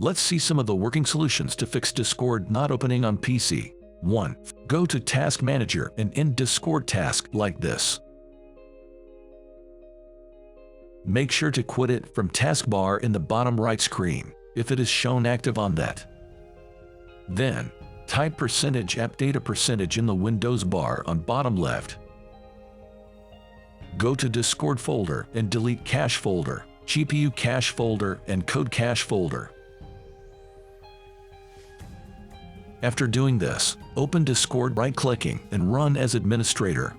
Let's see some of the working solutions to fix Discord not opening on PC. 1. Go to Task Manager and end Discord task like this. Make sure to quit it from taskbar in the bottom right screen, if it is shown active on that. Then, type %app data % in the Windows bar on bottom left. Go to Discord folder and delete cache folder, GPU cache folder, and code cache folder. After doing this, open Discord right-clicking and run as administrator.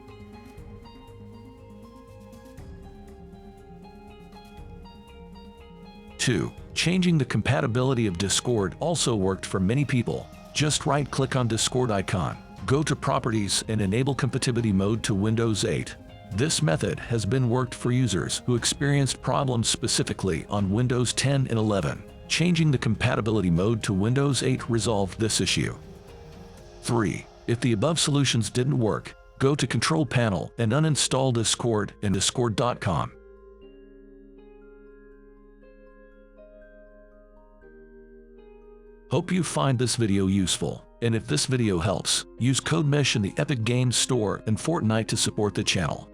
Two, changing the compatibility of Discord also worked for many people. Just right-click on Discord icon, go to Properties and enable compatibility mode to Windows 8. This method has been worked for users who experienced problems specifically on Windows 10 and 11. Changing the compatibility mode to Windows 8 resolved this issue. 3. If the above solutions didn't work, go to Control Panel and uninstall Discord and Discord.com. Hope you find this video useful, and if this video helps, use code MESH in the Epic Games Store and Fortnite to support the channel.